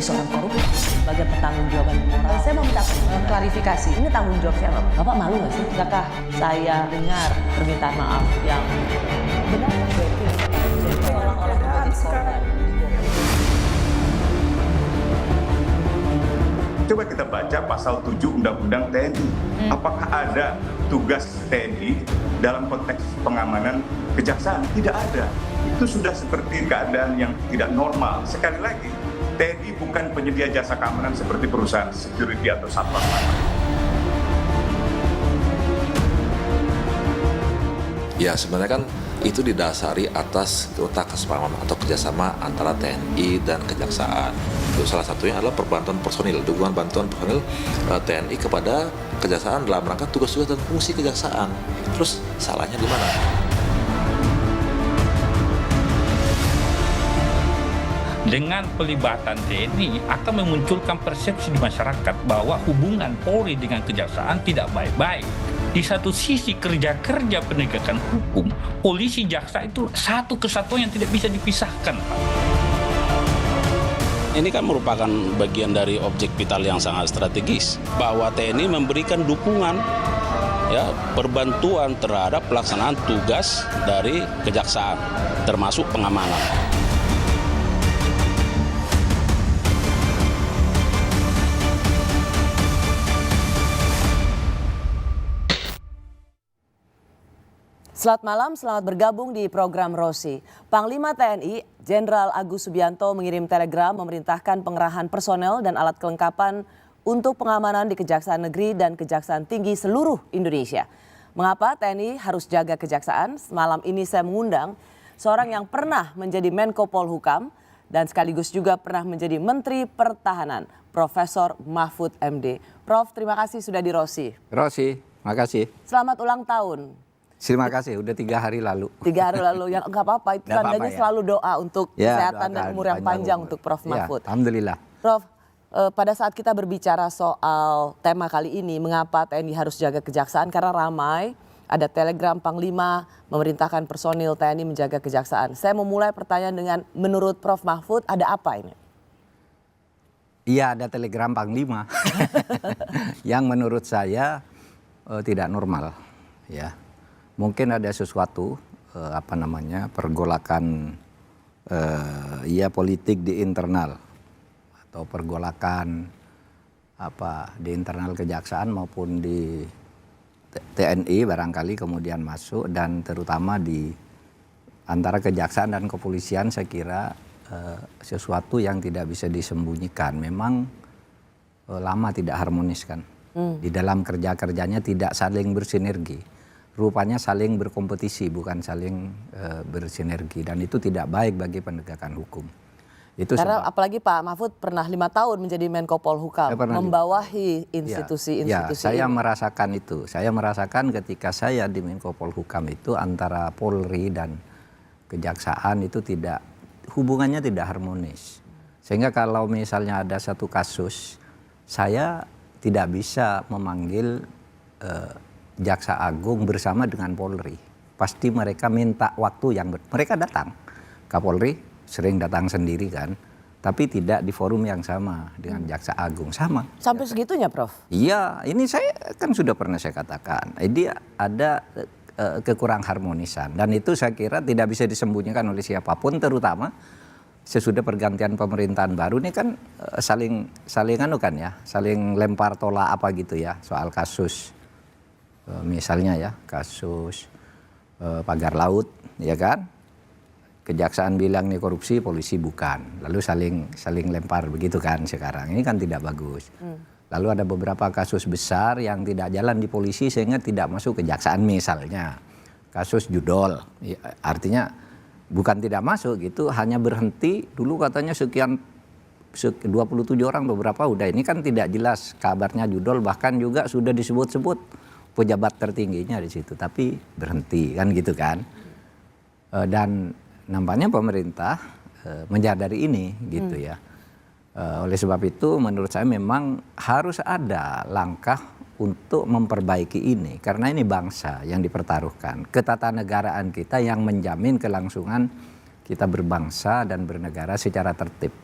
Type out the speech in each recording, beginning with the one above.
seorang koruptor sebagai pertanggungjawaban moral. Saya mau minta klarifikasi, ini tanggung jawab siapa? Bapak malu nggak sih? Tidakkah saya dengar permintaan maaf yang benar? Seolah-olah menjadi korban. Coba kita baca pasal 7 Undang-Undang TNI. Apakah ada tugas TNI dalam konteks pengamanan kejaksaan? Tidak ada. Itu sudah seperti keadaan yang tidak normal. Sekali lagi, TNI bukan penyedia jasa keamanan seperti perusahaan security atau satpam. Ya sebenarnya kan itu didasari atas nota kesepahaman atau kerjasama antara TNI dan Kejaksaan. Itu salah satunya adalah perbantuan personil, dukungan bantuan personil TNI kepada Kejaksaan dalam rangka tugas-tugas dan fungsi Kejaksaan. Terus salahnya di mana? Dengan pelibatan TNI akan memunculkan persepsi di masyarakat bahwa hubungan Polri dengan Kejaksaan tidak baik-baik. Di satu sisi kerja-kerja penegakan hukum, polisi jaksa itu satu kesatuan yang tidak bisa dipisahkan, Pak. Ini kan merupakan bagian dari objek vital yang sangat strategis, bahwa TNI memberikan dukungan, ya, perbantuan terhadap pelaksanaan tugas dari Kejaksaan, termasuk pengamanan. Selamat malam, selamat bergabung di program Rosi. Panglima TNI, Jenderal Agus Subianto mengirim telegram memerintahkan pengerahan personel dan alat kelengkapan untuk pengamanan di Kejaksaan Negeri dan Kejaksaan Tinggi seluruh Indonesia. Mengapa TNI harus jaga Kejaksaan? Malam ini saya mengundang seorang yang pernah menjadi Menko Polhukam dan sekaligus juga pernah menjadi Menteri Pertahanan, Profesor Mahfud MD. Prof, terima kasih sudah di Rosi. Rosi, makasih. Selamat ulang tahun. Terima kasih, udah 3 hari lalu. 3 hari lalu, yang nggak apa-apa, itu tandanya ya. Selalu doa untuk kesehatan dan umur yang panjang umur. untuk Prof Mahfud. Ya, Alhamdulillah. Prof, pada saat kita berbicara soal tema kali ini, mengapa TNI harus jaga Kejaksaan, karena ramai, ada telegram Panglima memerintahkan personil TNI menjaga Kejaksaan. Saya memulai pertanyaan dengan, menurut Prof Mahfud, ada apa ini? Iya, ada telegram Panglima yang menurut saya tidak normal, ya. Mungkin ada sesuatu pergolakan politik di internal atau pergolakan di internal Kejaksaan maupun di TNI barangkali kemudian masuk, dan terutama di antara Kejaksaan dan Kepolisian saya kira sesuatu yang tidak bisa disembunyikan. Memang lama tidak harmonis kan. Di dalam kerja-kerjanya tidak saling bersinergi. Rupanya saling berkompetisi, bukan saling bersinergi, dan itu tidak baik bagi penegakan hukum. Itu karena apalagi Pak Mahfud pernah 5 tahun menjadi Menko Polhukam, membawahi institusi-institusi. Ya, saya merasakan itu. Saya merasakan ketika saya di Menko Polhukam itu antara Polri dan Kejaksaan itu hubungannya tidak harmonis. Sehingga kalau misalnya ada satu kasus, saya tidak bisa memanggil Jaksa Agung bersama dengan Polri. Pasti mereka minta waktu yang mereka datang. Kapolri sering datang sendiri kan, tapi tidak di forum yang sama dengan Jaksa Agung. Sama. Sampai segitunya, Prof? Iya, ini saya kan sudah pernah saya katakan. Ini ada kekurang harmonisan, dan itu saya kira tidak bisa disembunyikan oleh siapapun, terutama sesudah pergantian pemerintahan baru ini kan saling lempar tolak apa gitu ya soal kasus. Misalnya ya kasus pagar laut, ya kan, Kejaksaan bilang ini korupsi, polisi bukan, lalu saling lempar begitu kan sekarang. Ini kan tidak bagus. Lalu ada beberapa kasus besar yang tidak jalan di polisi sehingga tidak masuk Kejaksaan, misalnya kasus judol, ya, artinya bukan tidak masuk gitu, hanya berhenti dulu katanya sekian 27 orang beberapa udah, ini kan tidak jelas kabarnya judol, bahkan juga sudah disebut-sebut pejabat tertingginya di situ, tapi berhenti kan gitu kan. Dan nampaknya pemerintah menyadari ini gitu ya. Oleh sebab itu menurut saya memang harus ada langkah untuk memperbaiki ini, karena ini bangsa yang dipertaruhkan, ketatanegaraan kita yang menjamin kelangsungan kita berbangsa dan bernegara secara tertib.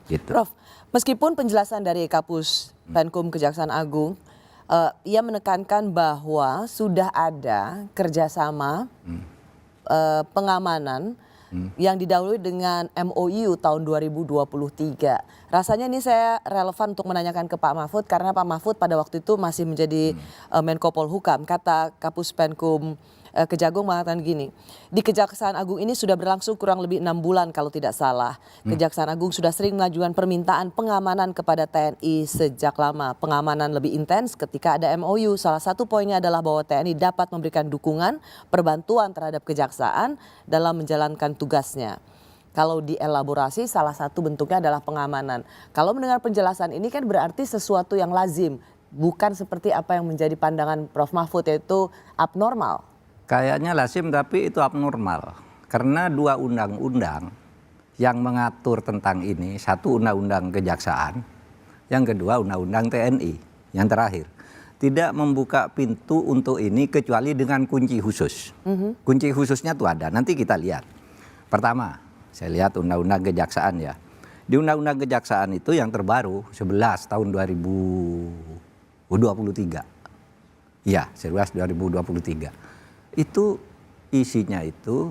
Gitu. Prof, meskipun penjelasan dari Kapus Penkum Kejaksaan Agung, ia menekankan bahwa sudah ada kerjasama pengamanan yang didahului dengan MOU tahun 2023. Rasanya ini saya relevan untuk menanyakan ke Pak Mahfud karena Pak Mahfud pada waktu itu masih menjadi Menko Polhukam. Kata Kapus Penkum Kejagung mengatakan gini, di Kejaksaan Agung ini sudah berlangsung kurang lebih 6 bulan kalau tidak salah. Kejaksaan Agung sudah sering mengajukan permintaan pengamanan kepada TNI sejak lama. Pengamanan lebih intens ketika ada MOU. Salah satu poinnya adalah bahwa TNI dapat memberikan dukungan, perbantuan terhadap kejaksaan dalam menjalankan tugasnya. Kalau dielaborasi salah satu bentuknya adalah pengamanan. Kalau mendengar penjelasan ini kan berarti sesuatu yang lazim. Bukan seperti apa yang menjadi pandangan Prof. Mahfud yaitu abnormal. Kayaknya lazim tapi itu abnormal. Karena 2 undang-undang yang mengatur tentang ini, satu undang-undang kejaksaan, yang kedua undang-undang TNI, yang terakhir. Tidak membuka pintu untuk ini kecuali dengan kunci khusus. Kunci khususnya tuh ada, nanti kita lihat. Pertama, saya lihat undang-undang kejaksaan ya. Di undang-undang kejaksaan itu yang terbaru 11 tahun 2023. Ya, 11 2023. Itu isinya itu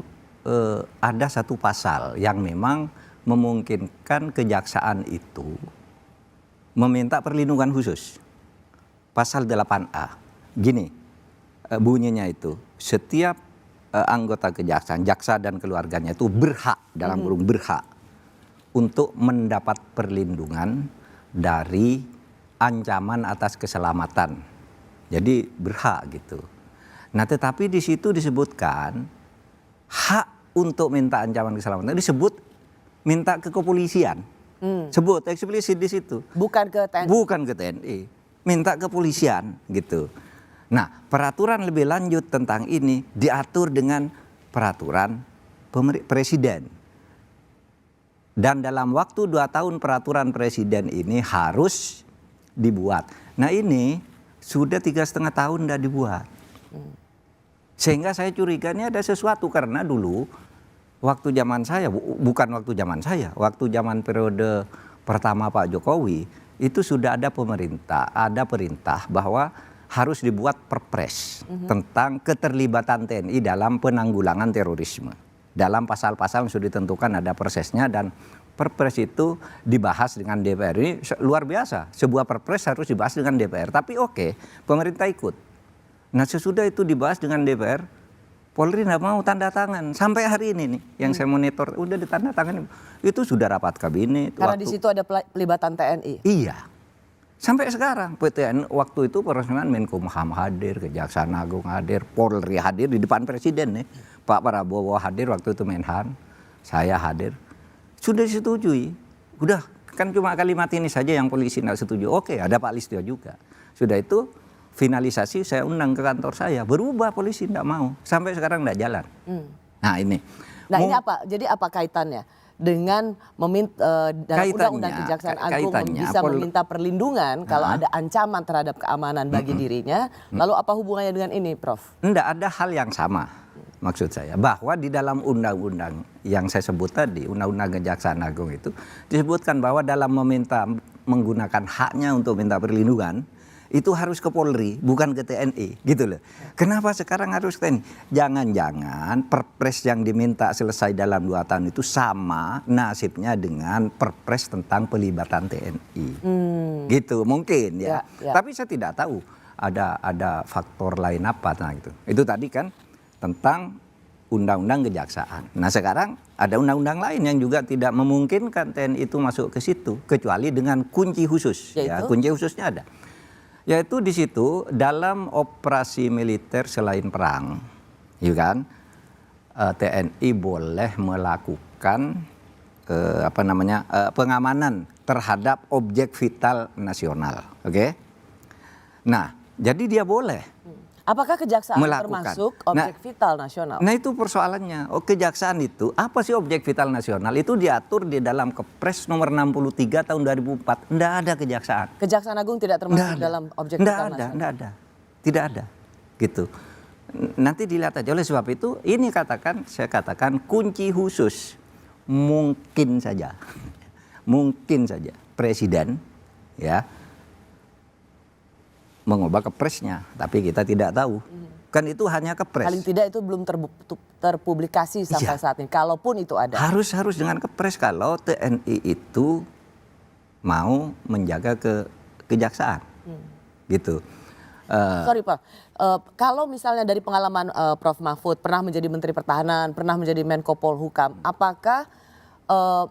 ada satu pasal yang memang memungkinkan kejaksaan itu meminta perlindungan khusus. Pasal 8A. Gini bunyinya itu, setiap anggota kejaksaan, jaksa dan keluarganya itu berhak, dalam kurung berhak, untuk mendapat perlindungan dari ancaman atas keselamatan. Jadi berhak gitu. Nah tetapi di situ disebutkan hak untuk minta ancaman keselamatan disebut minta ke kepolisian. Sebut eksplisit di situ. Bukan ke TNI. Bukan ke TNI. Minta ke kepolisian gitu. Nah peraturan lebih lanjut tentang ini diatur dengan peraturan presiden. Dan dalam waktu 2 tahun peraturan presiden ini harus dibuat. Nah ini sudah 3,5 tahun tidak dibuat. Sehingga saya curiga ini ada sesuatu karena dulu waktu zaman saya, bukan waktu zaman saya, waktu zaman periode pertama Pak Jokowi itu sudah ada perintah bahwa harus dibuat perpres tentang keterlibatan TNI dalam penanggulangan terorisme. Dalam pasal-pasal yang sudah ditentukan ada prosesnya dan perpres itu dibahas dengan DPR. Ini luar biasa, sebuah perpres harus dibahas dengan DPR. Tapi oke, pemerintah ikut. Nah sesudah itu dibahas dengan DPR, Polri tidak mau tanda tangan. Sampai hari ini nih yang saya monitor, udah ditanda tangan. Itu sudah rapat kabinet. Karena di situ ada pelibatan TNI. Iya. Sampai sekarang PTN waktu itu peresmian Menkumham hadir, Kejaksaan Agung hadir, Polri hadir di depan Presiden nih. Pak Prabowo hadir waktu itu Menhan, saya hadir. Sudah disetujui. Udah kan cuma kalimat ini saja yang polisi tidak setuju. Oke, ada Pak Listio juga. Sudah itu finalisasi saya undang ke kantor saya, berubah polisi tidak mau, sampai sekarang tidak jalan. Nah ini. Nah ini apa? Jadi apa kaitannya dengan dalam undang-undang Kejaksaan Agung bisa meminta perlindungan kalau ada ancaman terhadap keamanan bagi dirinya, lalu apa hubungannya dengan ini, Prof? Tidak ada hal yang sama, maksud saya, bahwa di dalam undang-undang yang saya sebut tadi, undang-undang Kejaksaan Agung itu disebutkan bahwa dalam menggunakan haknya untuk minta perlindungan itu harus ke Polri, bukan ke TNI, gitu loh. Kenapa sekarang harus ke TNI? Jangan-jangan perpres yang diminta selesai dalam 2 tahun itu sama nasibnya dengan perpres tentang pelibatan TNI. Gitu, mungkin ya. Tapi saya tidak tahu ada faktor lain apa. Nah, gitu. Itu tadi kan tentang undang-undang kejaksaan. Nah sekarang ada undang-undang lain yang juga tidak memungkinkan TNI itu masuk ke situ, kecuali dengan kunci khusus. Ya, kunci khususnya ada. Yaitu di situ dalam operasi militer selain perang, ya kan, TNI boleh melakukan pengamanan terhadap objek vital nasional, oke? Nah, jadi dia boleh. Apakah kejaksaan termasuk objek vital nasional? Nah itu persoalannya. Kejaksaan itu apa sih objek vital nasional? Itu diatur di dalam Kepres nomor 63 tahun 2004. Tidak ada kejaksaan. Kejaksaan Agung tidak termasuk dalam objek vital nasional? Tidak ada. Tidak ada. Gitu. Nanti dilihat aja. Oleh sebab itu ini saya katakan kunci khusus. Mungkin saja. mungkin saja presiden ya mengubah kepresnya, tapi kita tidak tahu. Kan itu hanya kepres. Paling tidak itu belum terpublikasi sampai saat ini. Kalaupun itu ada. Harus dengan kepres kalau TNI itu mau menjaga kejaksaan, gitu. Sorry Pak, kalau misalnya dari pengalaman Prof Mahfud pernah menjadi Menteri Pertahanan, pernah menjadi Menko Polhukam, apakah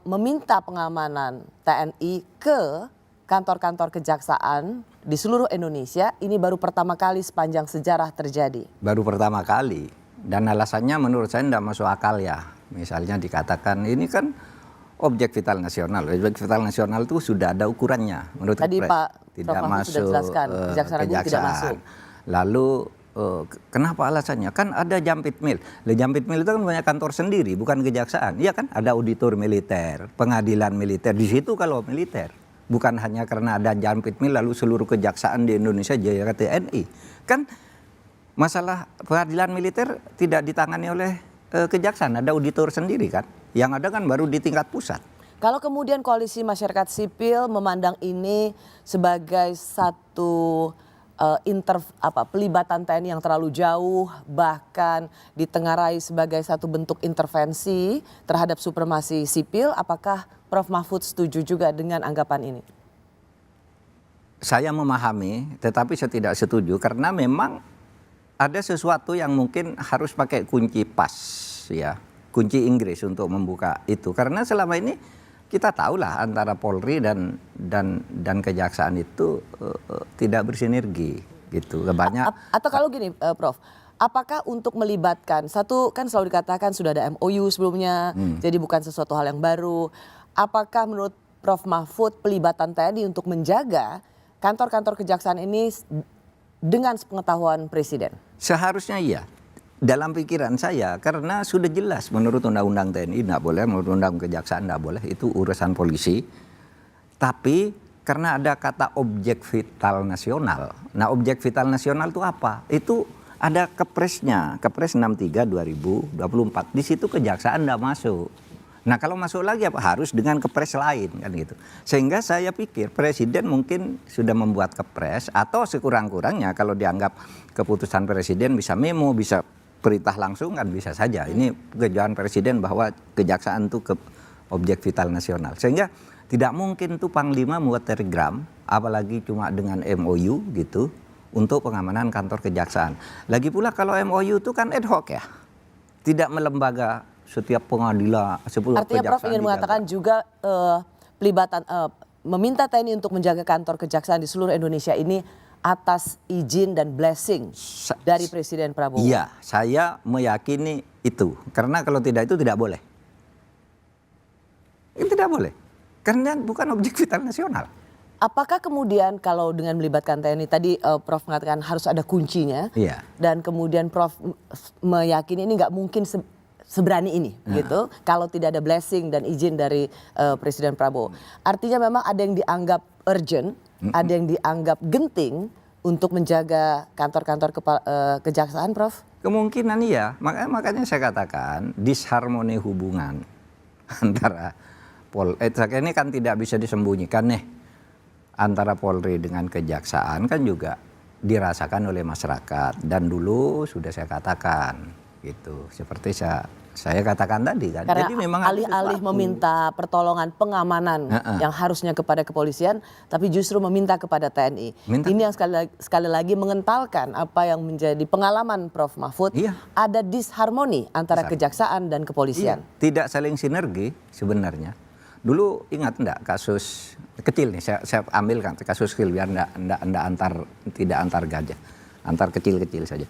meminta pengamanan TNI ke kantor-kantor kejaksaan di seluruh Indonesia ini baru pertama kali sepanjang sejarah terjadi? Baru pertama kali, dan alasannya menurut saya tidak masuk akal ya. Misalnya dikatakan ini kan objek vital nasional. Objek vital nasional itu sudah ada ukurannya menurut Tadi Kepres. Pak Tidak Prof. Mahfud sudah masuk jelaskan, Kejaksaan Agung tidak masuk. Lalu kenapa alasannya? Kan ada Jampit Mil. Jampit Mil itu kan punya kantor sendiri, bukan kejaksaan. Iya kan? Ada auditor militer, pengadilan militer. Di situ kalau militer. Bukan hanya karena ada Jampit Mil lalu seluruh kejaksaan di Indonesia jaya TNI. Kan masalah pengadilan militer tidak ditangani oleh kejaksaan, ada auditor sendiri kan. Yang ada kan baru di tingkat pusat. Kalau kemudian koalisi masyarakat sipil memandang ini sebagai satu pelibatan TNI yang terlalu jauh, bahkan ditengarai sebagai satu bentuk intervensi terhadap supremasi sipil, apakah Prof Mahfud setuju juga dengan anggapan ini? Saya memahami, tetapi saya tidak setuju karena memang ada sesuatu yang mungkin harus pakai kunci pas, ya, kunci Inggris untuk membuka itu. Karena selama ini kita tahulah antara Polri dan kejaksaan itu tidak bersinergi, gitu. Banyak. Atau kalau gini, Prof, apakah untuk melibatkan satu kan selalu dikatakan sudah ada MOU sebelumnya, jadi bukan sesuatu hal yang baru. Apakah menurut Prof Mahfud pelibatan TNI untuk menjaga kantor-kantor kejaksaan ini dengan sepengetahuan Presiden? Seharusnya iya. Dalam pikiran saya, karena sudah jelas menurut Undang-Undang TNI tidak boleh, menurut Undang Kejaksaan tidak boleh, itu urusan polisi. Tapi karena ada kata objek vital nasional. Nah, objek vital nasional itu apa? Itu ada kepresnya, Kepres 63 2024. Di situ kejaksaan tidak masuk. Nah, kalau masuk lagi apa? Harus dengan kepres lain kan gitu. Sehingga saya pikir presiden mungkin sudah membuat kepres atau sekurang-kurangnya kalau dianggap keputusan presiden bisa memo, bisa perintah langsung kan bisa saja. Ini kejaksaan presiden bahwa kejaksaan itu ke objek vital nasional. Sehingga tidak mungkin tuh Panglima membuat telegram apalagi cuma dengan MOU gitu untuk pengamanan kantor kejaksaan. Lagi pula kalau MOU itu kan ad hoc ya. Tidak melembaga setiap pengadilan, artinya Prof ingin mengatakan juga pelibatan meminta TNI untuk menjaga kantor kejaksaan di seluruh Indonesia ini atas izin dan blessing dari Presiden Prabowo. Iya, saya meyakini itu. Karena kalau tidak itu tidak boleh. Itu tidak boleh. Karena bukan objek vital nasional. Apakah kemudian kalau dengan melibatkan TNI tadi Prof mengatakan harus ada kuncinya, iya. Dan kemudian Prof meyakini ini nggak mungkin seberani ini, gitu. Kalau tidak ada blessing dan izin dari Presiden Prabowo, artinya memang ada yang dianggap urgent, ada yang dianggap genting untuk menjaga kantor-kantor kejaksaan, Prof. Kemungkinan iya, makanya saya katakan disharmoni hubungan antara ini kan tidak bisa disembunyikan nih. Antara Polri dengan kejaksaan kan juga dirasakan oleh masyarakat dan dulu sudah saya katakan gitu seperti saya katakan tadi kan. Karena jadi memang alih-alih meminta pertolongan pengamanan yang harusnya kepada kepolisian, tapi justru meminta kepada TNI. Ini yang sekali lagi mengentalkan apa yang menjadi pengalaman Prof Mahfud. Iya. Ada disharmoni antara kejaksaan dan kepolisian. Iya. Tidak saling sinergi sebenarnya. Dulu ingat enggak kasus kecil nih, saya ambil kan kasus kecil biar tidak antar gajah, antar kecil-kecil saja.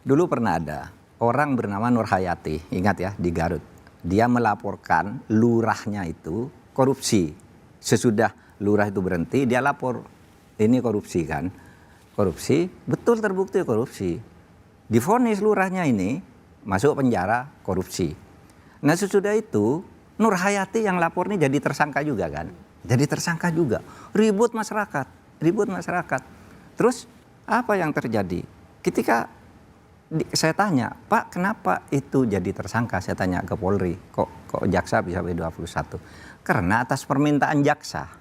Dulu pernah ada orang bernama Nur Hayati, ingat ya, di Garut. Dia melaporkan lurahnya itu korupsi. Sesudah lurah itu berhenti, dia lapor ini korupsi kan. Korupsi, betul terbukti korupsi. Divonis lurahnya ini masuk penjara korupsi. Nah sesudah itu Nur Hayati yang lapor ini jadi tersangka juga kan. Jadi tersangka juga. Ribut masyarakat. Terus apa yang terjadi? Ketika saya tanya, Pak kenapa itu jadi tersangka? Saya tanya ke Polri. Kok Kok jaksa bisa B21? Karena atas permintaan jaksa.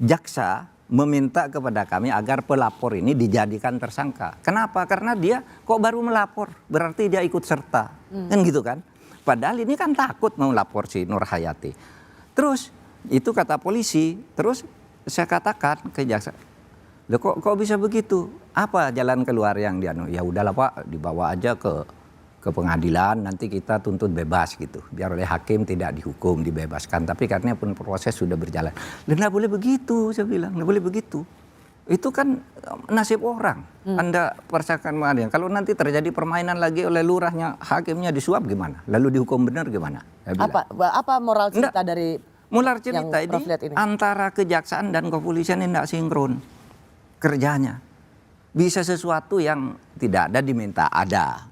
Jaksa meminta kepada kami agar pelapor ini dijadikan tersangka. Kenapa? Karena dia kok baru melapor, berarti dia ikut serta. Kan gitu kan? Padahal ini kan takut mau lapor si Nur Hayati. Terus itu kata polisi, terus saya katakan ke jaksa, loh kok bisa begitu? Apa jalan keluar yang dia? Ya udahlah Pak, dibawa aja ke pengadilan, nanti kita tuntut bebas gitu. Biar oleh hakim tidak dihukum, dibebaskan. Tapi karena pun proses sudah berjalan. Nggak boleh begitu, saya bilang. Nggak boleh begitu. Itu kan nasib orang. Anda percayakan pengadilan. Kalau nanti terjadi permainan lagi oleh lurahnya, hakimnya disuap gimana? Lalu dihukum benar gimana? Apa moral cerita dari moral cerita ini antara kejaksaan dan kepolisian ini tidak sinkron kerjanya. Bisa sesuatu yang tidak ada diminta ada.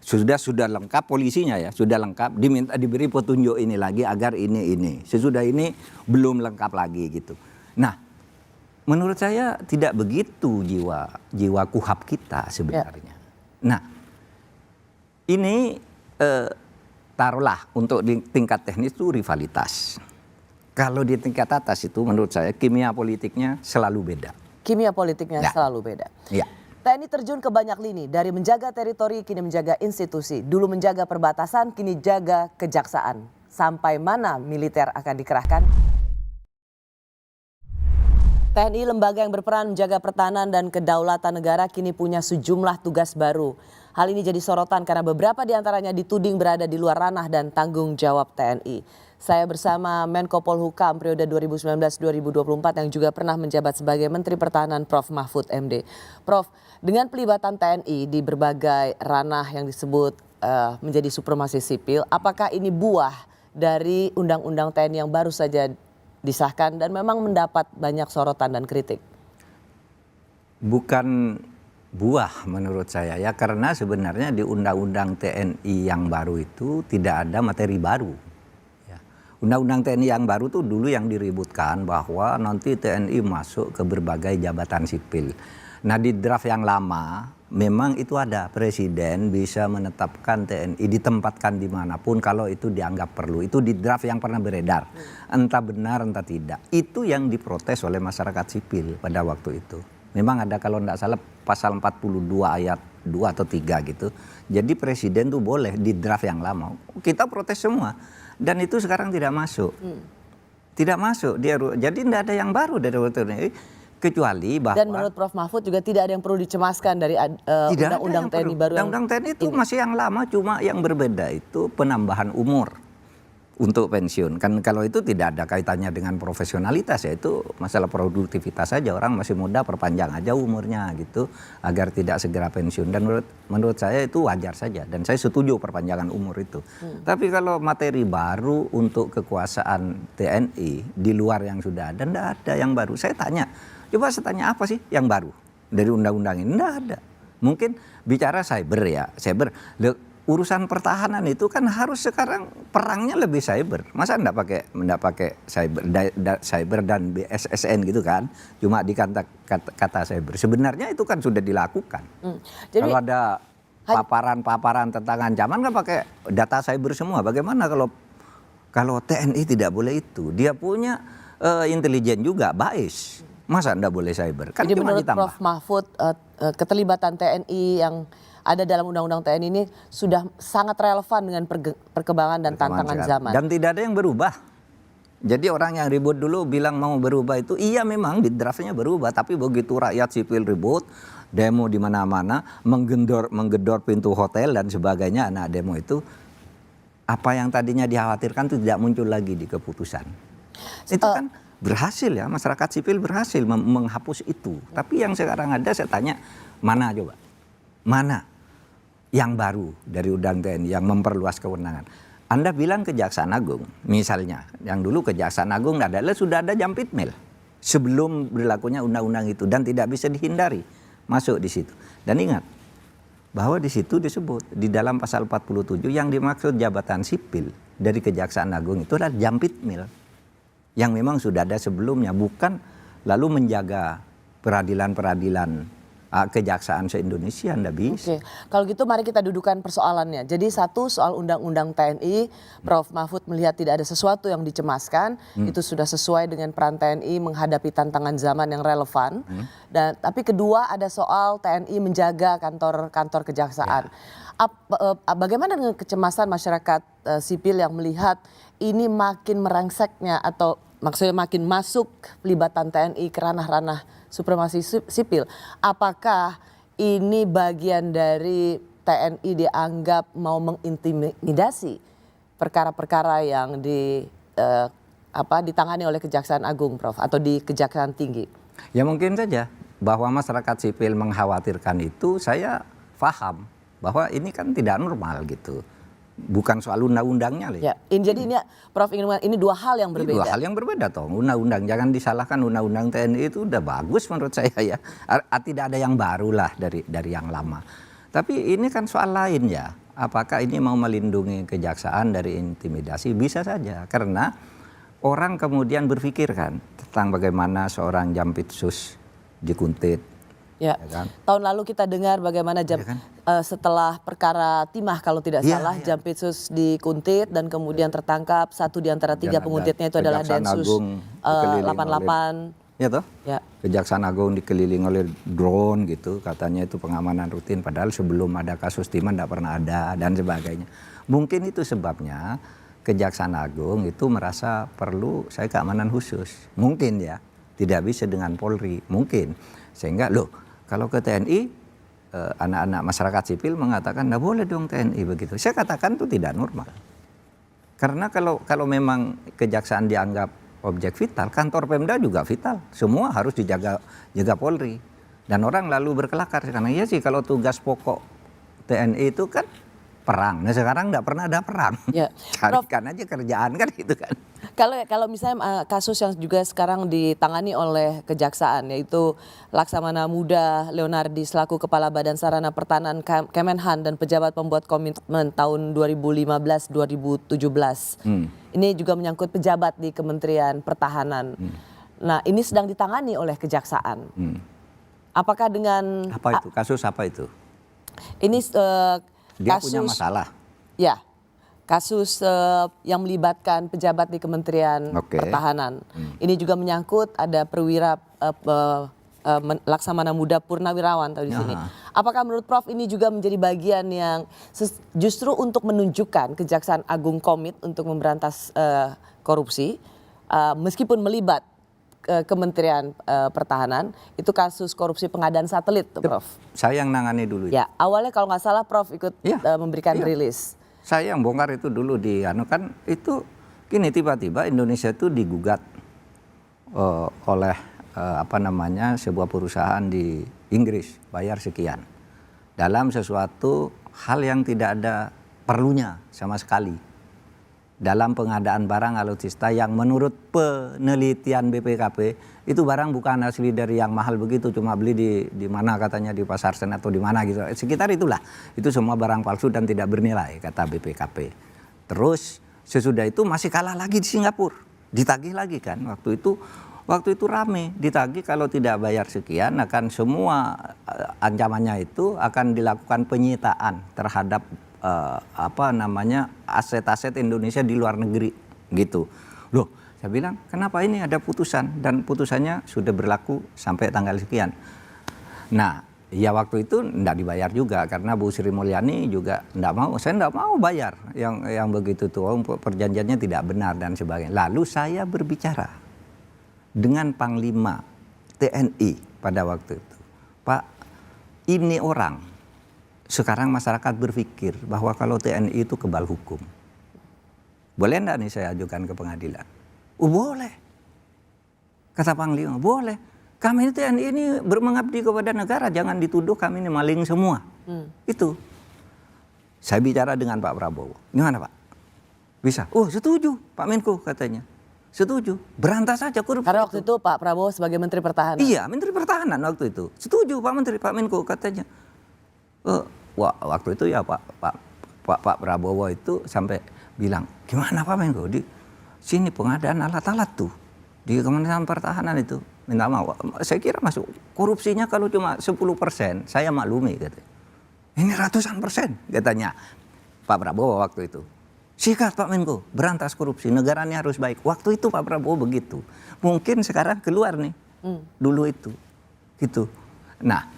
Sudah lengkap polisinya ya, sudah lengkap diminta diberi petunjuk ini lagi agar ini. Sesudah ini belum lengkap lagi gitu. Nah, menurut saya tidak begitu jiwa kuhab kita sebenarnya. Nah, ini taruhlah untuk di tingkat teknis itu rivalitas. Kalau di tingkat atas itu menurut saya kimia politiknya selalu beda. Kimia politiknya selalu beda. Ya. TNI terjun ke banyak lini, dari menjaga teritori kini menjaga institusi. Dulu menjaga perbatasan, kini jaga kejaksaan. Sampai mana militer akan dikerahkan? TNI, lembaga yang berperan menjaga pertahanan dan kedaulatan negara, kini punya sejumlah tugas baru. Hal ini jadi sorotan karena beberapa di antaranya dituding berada di luar ranah dan tanggung jawab TNI. Saya bersama Menko Polhukam periode 2019-2024 yang juga pernah menjabat sebagai Menteri Pertahanan, Prof. Mahfud MD. Prof, dengan pelibatan TNI di berbagai ranah yang disebut menjadi supremasi sipil, apakah ini buah dari Undang-Undang TNI yang baru saja disahkan dan memang mendapat banyak sorotan dan kritik? Bukan buah menurut saya ya, karena sebenarnya di Undang-Undang TNI yang baru itu tidak ada materi baru. Undang-Undang TNI yang baru tuh dulu yang diributkan bahwa nanti TNI masuk ke berbagai jabatan sipil. Nah di draft yang lama memang itu ada presiden bisa menetapkan TNI ditempatkan dimanapun kalau itu dianggap perlu. Itu di draft yang pernah beredar. Entah benar entah tidak. Itu yang diprotes oleh masyarakat sipil pada waktu itu. Memang ada kalau tidak salah pasal 42 ayat 2 atau 3 gitu. Jadi presiden tuh boleh di draft yang lama. Kita protes semua. Dan itu sekarang tidak masuk. Tidak masuk. Jadi tidak ada yang baru dari waktu ini. Kecuali bahwa... Dan menurut Prof. Mahfud juga tidak ada yang perlu dicemaskan dari Undang-Undang TNI baru. Undang-Undang TNI itu masih yang lama, cuma yang berbeda itu penambahan umur untuk pensiun. Kan kalau itu tidak ada kaitannya dengan profesionalitas ya, itu masalah produktivitas saja. Orang masih muda perpanjang aja umurnya gitu agar tidak segera pensiun. Dan menurut saya itu wajar saja dan saya setuju perpanjangan umur itu. Tapi kalau materi baru untuk kekuasaan TNI di luar yang sudah ada, tidak ada yang baru. Saya tanya, coba saya tanya apa sih yang baru dari undang-undang ini? Tidak ada. Mungkin bicara cyber ya, cyber. Urusan pertahanan itu kan harus sekarang perangnya lebih cyber. Masa enggak pakai cyber dan BSSN gitu kan? Cuma kata cyber. Sebenarnya itu kan sudah dilakukan. Jadi, kalau ada paparan tentang ancaman kan pakai data cyber semua. Bagaimana kalau TNI tidak boleh itu? Dia punya intelijen juga, BAIS. Masa enggak boleh cyber? Kan jadi cuma menurut ditambah. Prof. Mahfud keterlibatan TNI yang ada dalam Undang-Undang TNI ini sudah sangat relevan dengan perkembangan dan tantangan zaman. Dan tidak ada yang berubah. Jadi orang yang ribut dulu bilang mau berubah itu, iya memang di draftnya berubah. Tapi begitu rakyat sipil ribut, demo di mana-mana, menggedor pintu hotel dan sebagainya, nah demo itu, apa yang tadinya dikhawatirkan itu tidak muncul lagi di keputusan. Itu kan berhasil ya, masyarakat sipil berhasil menghapus itu. Tapi yang sekarang ada saya tanya, mana coba? Mana yang baru dari Undang TNI yang memperluas kewenangan? Anda bilang Kejaksaan Agung misalnya, yang dulu Kejaksaan Agung sudah ada Jampitmil sebelum berlakunya undang-undang itu dan tidak bisa dihindari masuk di situ. Dan ingat bahwa di situ disebut di dalam pasal 47 yang dimaksud jabatan sipil dari Kejaksaan Agung itu adalah Jampitmil yang memang sudah ada sebelumnya, bukan lalu menjaga peradilan-peradilan kejaksaan se-Indonesia, ndak bisa. Oke, kalau gitu mari kita dudukan persoalannya. Jadi satu soal undang-undang TNI, Prof. Mahfud melihat tidak ada sesuatu yang dicemaskan, itu sudah sesuai dengan peran TNI menghadapi tantangan zaman yang relevan. Dan tapi kedua ada soal TNI menjaga kantor kejaksaan. Bagaimana dengan kecemasan masyarakat sipil yang melihat ini makin merengseknya atau maksudnya makin masuk pelibatan TNI ke ranah-ranah supremasi sipil. Apakah ini bagian dari TNI dianggap mau mengintimidasi perkara-perkara yang ditangani oleh Kejaksaan Agung, Prof, atau di Kejaksaan Tinggi? Ya mungkin saja bahwa masyarakat sipil mengkhawatirkan itu, saya paham bahwa ini kan tidak normal gitu. Bukan soal undang-undangnya. Ya, jadi ini Prof ingin mengatakan ini dua hal yang berbeda. Ini dua hal yang berbeda toh. Undang-undang, jangan disalahkan, undang-undang TNI itu udah bagus menurut saya ya. Tidak ada yang baru lah dari yang lama. Tapi ini kan soal lain ya. Apakah ini mau melindungi kejaksaan dari intimidasi? Bisa saja. Karena orang kemudian berpikir kan tentang bagaimana seorang Jampitsus dikuntit. Ya, kan? Tahun lalu kita dengar bagaimana setelah perkara timah kalau tidak salah, Jampitsus dikuntit dan kemudian tertangkap. Satu di antara tiga penguntitnya itu adalah Densus 88. Ya toh? Ya. Kejaksaan Agung dikelilingi oleh drone gitu, katanya itu pengamanan rutin. Padahal sebelum ada kasus timah tidak pernah ada dan sebagainya. Mungkin itu sebabnya Kejaksaan Agung itu merasa perlu saya keamanan khusus. Mungkin ya, tidak bisa dengan Polri, mungkin. Sehingga kalau ke TNI, anak-anak masyarakat sipil mengatakan nggak boleh dong TNI begitu. Saya katakan itu tidak normal. Karena kalau memang kejaksaan dianggap objek vital, kantor Pemda juga vital. Semua harus dijaga Polri. Dan orang lalu berkelakar karena iya sih kalau tugas pokok TNI itu kan perang. Nah sekarang nggak pernah ada perang. Ya. Carikan aja kerjaan kan gitu kan. Kalau misalnya kasus yang juga sekarang ditangani oleh Kejaksaan, yaitu Laksamana Muda Leonardi selaku Kepala Badan Sarana Pertahanan Kemenhan dan pejabat pembuat komitmen tahun 2015-2017. Ini juga menyangkut pejabat di Kementerian Pertahanan. Nah ini sedang ditangani oleh Kejaksaan. Apakah dengan... Apa itu? Kasus apa itu? Ini dia kasus, punya masalah? Ya. Kasus yang melibatkan pejabat di Kementerian Pertahanan. Ini juga menyangkut ada perwira Laksamana Muda Purnawirawan di sini. Apakah menurut Prof ini juga menjadi bagian yang justru untuk menunjukkan Kejaksaan Agung komit untuk memberantas korupsi meskipun melibat Kementerian Pertahanan, itu kasus korupsi pengadaan satelit, Prof. Saya yang nangani dulu. Ya, awalnya kalau nggak salah Prof ikut memberikan rilis. Saya yang bongkar itu dulu kan itu gini, tiba-tiba Indonesia itu digugat oleh sebuah perusahaan di Inggris, bayar sekian dalam sesuatu hal yang tidak ada perlunya sama sekali dalam pengadaan barang alutsista yang menurut penelitian BPKP itu barang bukan asli dari yang mahal begitu, cuma beli di mana katanya di Pasar Senen atau di mana gitu. Sekitar itulah. Itu semua barang palsu dan tidak bernilai kata BPKP. Terus sesudah itu masih kalah lagi di Singapura. Ditagih lagi kan. Waktu itu rame, ditagih kalau tidak bayar sekian akan semua ancamannya itu akan dilakukan penyitaan terhadap aset-aset Indonesia di luar negeri gitu. Loh, saya bilang kenapa ini ada putusan dan putusannya sudah berlaku sampai tanggal sekian. Nah, ya waktu itu enggak dibayar juga karena Bu Sri Mulyani juga enggak mau. Saya enggak mau bayar yang begitu tuh, perjanjiannya tidak benar dan sebagainya. Lalu saya berbicara dengan Panglima TNI pada waktu itu. Pak, ini orang sekarang masyarakat berpikir bahwa kalau TNI itu kebal hukum. Boleh enggak nih saya ajukan ke pengadilan? Boleh. Kata Panglima, boleh. Kami TNI ini bermengabdi kepada negara, jangan dituduh kami ini maling semua. Itu. Saya bicara dengan Pak Prabowo. Gimana Pak? Bisa? Oh setuju Pak Menko katanya. Setuju. Berantas saja korupsi. Karena waktu itu Pak Prabowo sebagai Menteri Pertahanan. Iya, Menteri Pertahanan waktu itu. Setuju Pak Menteri, Pak Menko katanya. Waktu itu ya Pak Prabowo itu sampai bilang, gimana Pak Menko? Di sini pengadaan alat-alat tuh di Kementerian Pertahanan itu minta maaf. Saya kira masuk. Korupsinya kalau cuma 10%, saya maklumi katanya. Ini ratusan persen katanya Pak Prabowo waktu itu. Sikat Pak Menko, berantas korupsi, negaranya harus baik. Waktu itu Pak Prabowo begitu. Mungkin sekarang keluar nih, dulu itu. Gitu. Nah,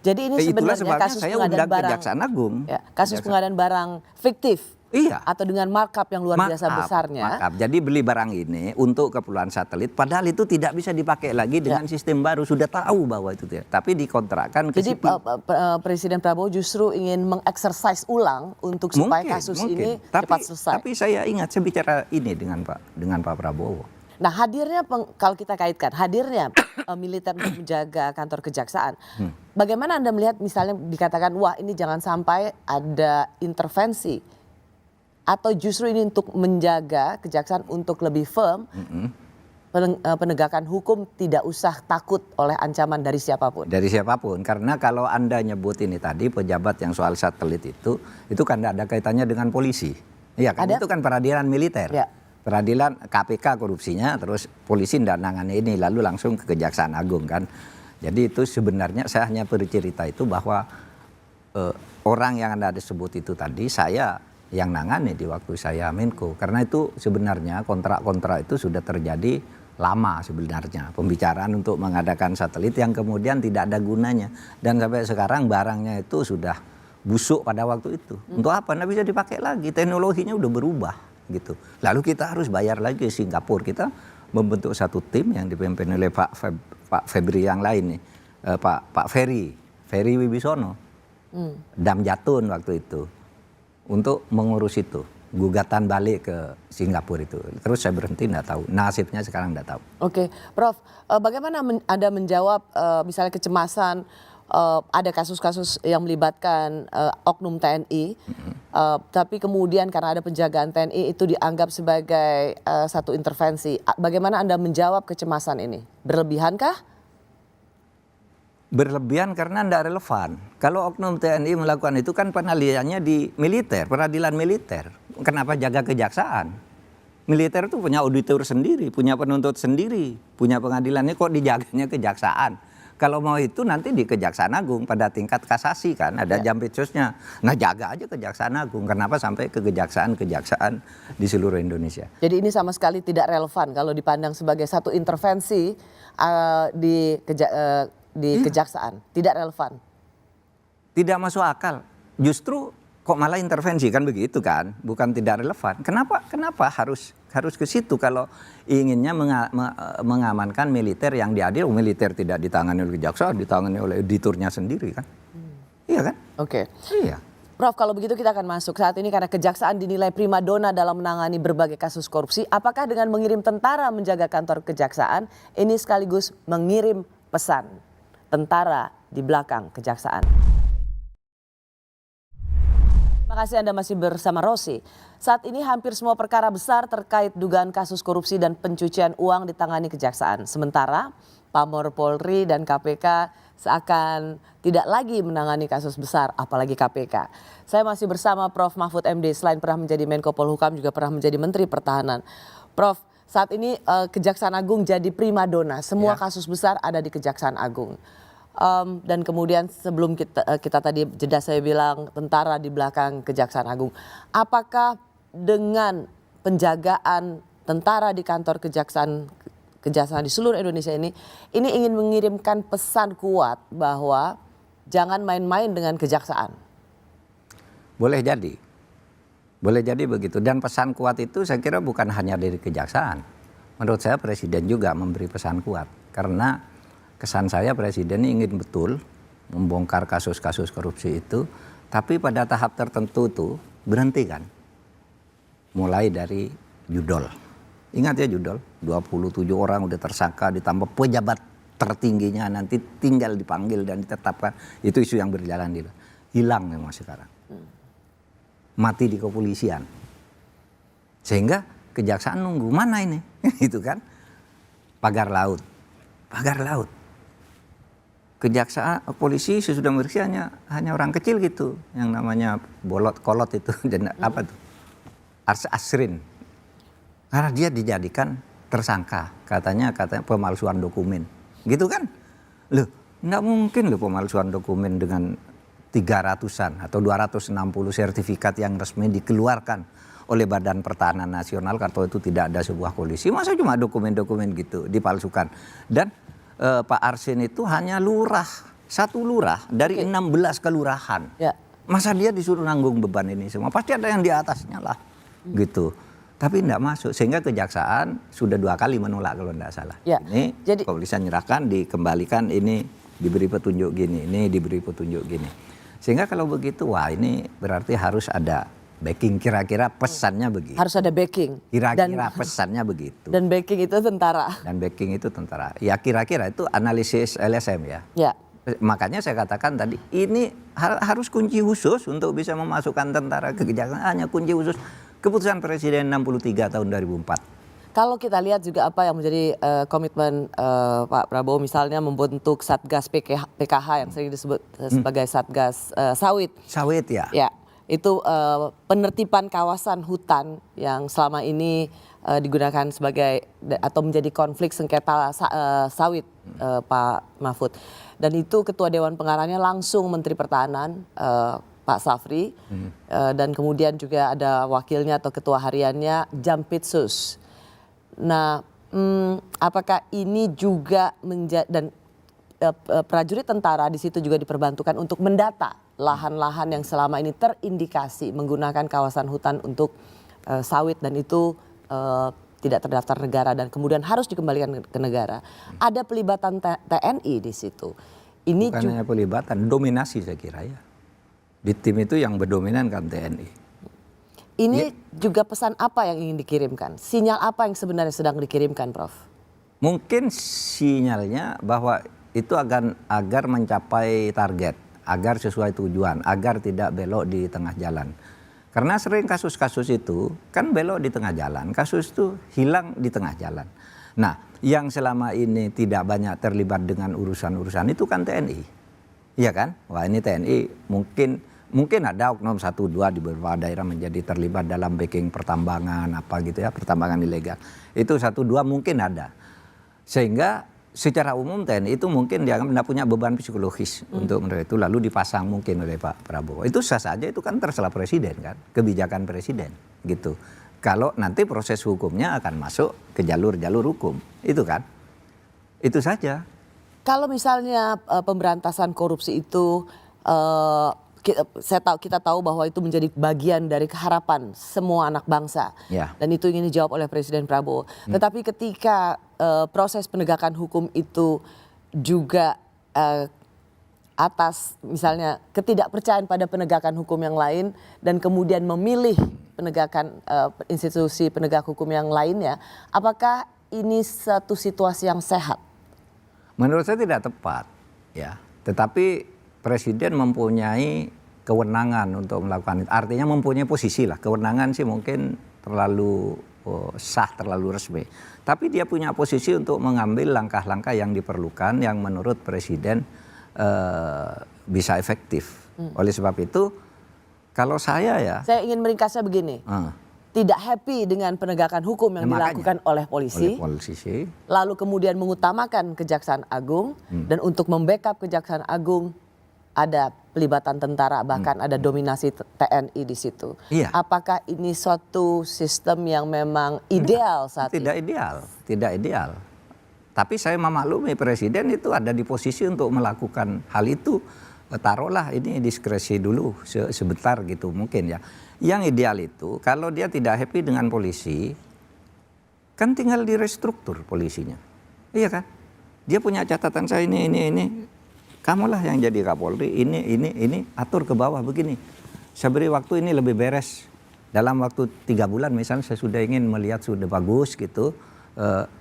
jadi ini itulah sebenarnya sebabnya kasus saya pengadaan undang barang, Kejaksaan Agung. ya, kasus pengadaan barang fiktif. Iya. Atau dengan markup yang luar biasa besarnya. Markup. Jadi beli barang ini untuk keperluan satelit, padahal itu tidak bisa dipakai lagi dengan sistem baru. Sudah tahu bahwa itu tidak. Tapi dikontrakkan ke Jadi Presiden Prabowo justru ingin mengeksersis ulang untuk supaya kasus ini cepat selesai. Tapi saya ingat saya bicara ini dengan Pak Prabowo. Nah hadirnya, kalau kita kaitkan, hadirnya militer untuk menjaga kantor kejaksaan. Bagaimana Anda melihat misalnya dikatakan, wah ini jangan sampai ada intervensi. Atau justru ini untuk menjaga kejaksaan untuk lebih firm, penegakan hukum tidak usah takut oleh ancaman dari siapapun. Dari siapapun, karena kalau Anda nyebut ini tadi pejabat yang soal satelit itu kan tidak ada kaitannya dengan polisi. Iya kan, itu kan peradilan militer. Ya. Peradilan KPK korupsinya, terus polisi tidak nangani ini, lalu langsung ke Kejaksaan Agung kan. Jadi itu sebenarnya saya hanya bercerita itu bahwa orang yang Anda sebut itu tadi saya yang nangani di waktu saya Menko. Karena itu sebenarnya kontrak-kontrak itu sudah terjadi lama sebenarnya. Pembicaraan untuk mengadakan satelit yang kemudian tidak ada gunanya. Dan sampai sekarang barangnya itu sudah busuk pada waktu itu. Untuk apa? Nggak bisa dipakai lagi. Teknologinya udah berubah gitu. Lalu kita harus bayar lagi ke Singapura. Kita membentuk satu tim yang dipimpin oleh Pak Febri yang lain nih. Pak Ferry Wibisono. Dam Jatun waktu itu. Untuk mengurus itu, gugatan balik ke Singapura itu. Terus saya berhenti, enggak tahu. Nasibnya sekarang enggak tahu. Oke, Prof, bagaimana Anda menjawab misalnya kecemasan ada kasus-kasus yang melibatkan oknum TNI, tapi kemudian karena ada penjagaan TNI itu dianggap sebagai satu intervensi. Bagaimana Anda menjawab kecemasan ini? Berlebihankah? Berlebihan karena tidak relevan. Kalau oknum TNI melakukan itu kan penaliannya di militer, peradilan militer. Kenapa jaga kejaksaan? Militer itu punya auditor sendiri, punya penuntut sendiri, punya pengadilannya, kok dijaganya kejaksaan? Kalau mau itu nanti di Kejaksaan Agung pada tingkat kasasi kan, ada jampitsusnya. Nah jaga aja Kejaksaan Agung, kenapa sampai ke kejaksaan-kejaksaan di seluruh Indonesia. Jadi ini sama sekali tidak relevan kalau dipandang sebagai satu intervensi di kejaksaan, tidak relevan. Tidak masuk akal. Justru kok malah intervensi kan begitu kan, bukan tidak relevan. Kenapa harus ke situ kalau inginnya mengamankan militer yang diadil? Militer tidak ditangani oleh kejaksaan, ditangani oleh auditornya sendiri kan. Iya kan? Oke. Iya. Prof, kalau begitu kita akan masuk saat ini karena kejaksaan dinilai primadona dalam menangani berbagai kasus korupsi. Apakah dengan mengirim tentara menjaga kantor kejaksaan ini sekaligus mengirim pesan tentara di belakang kejaksaan? Terima kasih Anda masih bersama Rosi. Saat ini hampir semua perkara besar terkait dugaan kasus korupsi dan pencucian uang ditangani kejaksaan. Sementara Pamor Polri dan KPK seakan tidak lagi menangani kasus besar, apalagi KPK. Saya masih bersama Prof. Mahfud MD, selain pernah menjadi Menko Polhukam juga pernah menjadi Menteri Pertahanan. Prof, saat ini Kejaksaan Agung jadi primadona, semua kasus besar ada di Kejaksaan Agung. Dan kemudian sebelum kita tadi jeda saya bilang tentara di belakang Kejaksaan Agung. Apakah dengan penjagaan tentara di kantor kejaksaan di seluruh Indonesia ini ingin mengirimkan pesan kuat bahwa jangan main-main dengan kejaksaan? Boleh jadi begitu. Dan pesan kuat itu saya kira bukan hanya dari kejaksaan. Menurut saya Presiden juga memberi pesan kuat karena kesan saya Presiden ingin betul membongkar kasus-kasus korupsi itu, tapi pada tahap tertentu itu berhentikan. Mulai dari judol. Ingat ya judol, 27 orang udah tersangka ditambah pejabat tertingginya nanti tinggal dipanggil dan ditetapkan. Itu isu yang berjalan di luar. Hilang memang sekarang. Mati di kepolisian. Sehingga kejaksaan nunggu, mana ini? Itu kan. Pagar laut. Kejaksaan, polisi sesudah meriksa hanya orang kecil gitu, yang namanya kolot itu, dan apa tuh, Asrin, karena dia dijadikan tersangka, katanya pemalsuan dokumen. gitu kan? Loh, nggak mungkin loh pemalsuan dokumen dengan 300-an atau 260 sertifikat yang resmi dikeluarkan oleh Badan Pertahanan Nasional kalau itu tidak ada sebuah koalisi. Masa cuma dokumen-dokumen gitu dipalsukan. Dan Pak Arsin itu hanya lurah, satu lurah dari 16 kelurahan. Ya. Masa dia disuruh nanggung beban ini semua? Pasti ada yang di atasnya lah, gitu. Tapi tidak masuk, sehingga kejaksaan sudah 2 kali menolak kalau tidak salah. Ya. Ini kepolisian nyerahkan, dikembalikan, ini diberi petunjuk gini, ini diberi petunjuk gini. Sehingga kalau begitu, wah ini berarti harus ada backing, kira-kira pesannya begitu. Harus ada backing. Kira-kira pesannya begitu. Dan backing itu tentara. Dan backing itu tentara. Ya kira-kira itu analisis LSM ya. Ya. Makanya saya katakan tadi, ini harus kunci khusus untuk bisa memasukkan tentara ke kejaksaan. Hanya kunci khusus keputusan Presiden 63 tahun 2004. Kalau kita lihat juga apa yang menjadi komitmen Pak Prabowo, misalnya membentuk Satgas PKH yang sering disebut sebagai Satgas Sawit. Sawit ya. Ya, itu penertiban kawasan hutan yang selama ini digunakan sebagai atau menjadi konflik sengketa sawit, Pak Mahfud. Dan itu Ketua Dewan Pengarahnya langsung Menteri Pertahanan Pak Safri, dan kemudian juga ada wakilnya atau ketua hariannya Jampitsus. Nah, apakah ini juga dan prajurit tentara di situ juga diperbantukan untuk mendata lahan-lahan yang selama ini terindikasi menggunakan kawasan hutan untuk sawit dan itu tidak terdaftar negara dan kemudian harus dikembalikan ke negara. Ada pelibatan TNI di situ. Ini bukan hanya pelibatan, dominasi saya kira ya. Di tim itu yang berdominan kan TNI. Ini juga pesan apa yang ingin dikirimkan? Sinyal apa yang sebenarnya sedang dikirimkan, Prof? Mungkin sinyalnya bahwa itu agar mencapai target, agar sesuai tujuan, agar tidak belok di tengah jalan. Karena sering kasus-kasus itu kan belok di tengah jalan, kasus itu hilang di tengah jalan. Nah, yang selama ini tidak banyak terlibat dengan urusan-urusan itu kan TNI. Iya kan? Wah, ini TNI mungkin ada oknum 1-2 di beberapa daerah menjadi terlibat dalam backing pertambangan apa gitu ya, pertambangan ilegal. Itu 1-2 mungkin ada. Sehingga secara umum TNI itu mungkin dianggap tidak punya beban psikologis untuk mereka itu lalu dipasang mungkin oleh Pak Prabowo. Itu sah saja, itu kan terserah presiden kan, kebijakan presiden gitu. Kalau nanti proses hukumnya akan masuk ke jalur-jalur hukum, itu kan. Itu saja. Kalau misalnya pemberantasan korupsi itu kita tahu bahwa itu menjadi bagian dari harapan semua anak bangsa. Ya. Dan itu ingin dijawab oleh Presiden Prabowo. Tetapi ketika proses penegakan hukum itu juga atas misalnya ketidakpercayaan pada penegakan hukum yang lain dan kemudian memilih penegakan institusi penegak hukum yang lainnya, apakah ini satu situasi yang sehat? Menurut saya tidak tepat, ya. Tetapi Presiden mempunyai kewenangan untuk melakukan itu. Artinya mempunyai posisi lah. Kewenangan sih mungkin terlalu sah, terlalu resmi. Tapi dia punya posisi untuk mengambil langkah-langkah yang diperlukan yang menurut Presiden bisa efektif. Oleh sebab itu, kalau saya ingin meringkasnya begini. Tidak happy dengan penegakan hukum yang dilakukan oleh polisi. Lalu kemudian mengutamakan Kejaksaan Agung. Dan untuk membackup Kejaksaan Agung, ada pelibatan tentara, bahkan ada dominasi TNI di situ. Iya. Apakah ini suatu sistem yang memang ideal saat ini? Tidak ideal. Tapi saya memaklumi Presiden itu ada di posisi untuk melakukan hal itu. Taruhlah ini diskresi dulu sebentar gitu mungkin ya. Yang ideal itu kalau dia tidak happy dengan polisi, kan tinggal direstruktur polisinya. Iya kan? Dia punya catatan saya ini. Kamulah yang jadi Kapolri, ini, atur ke bawah begini. Saya beri waktu ini lebih beres. Dalam waktu 3 bulan misalnya saya sudah ingin melihat sudah bagus gitu.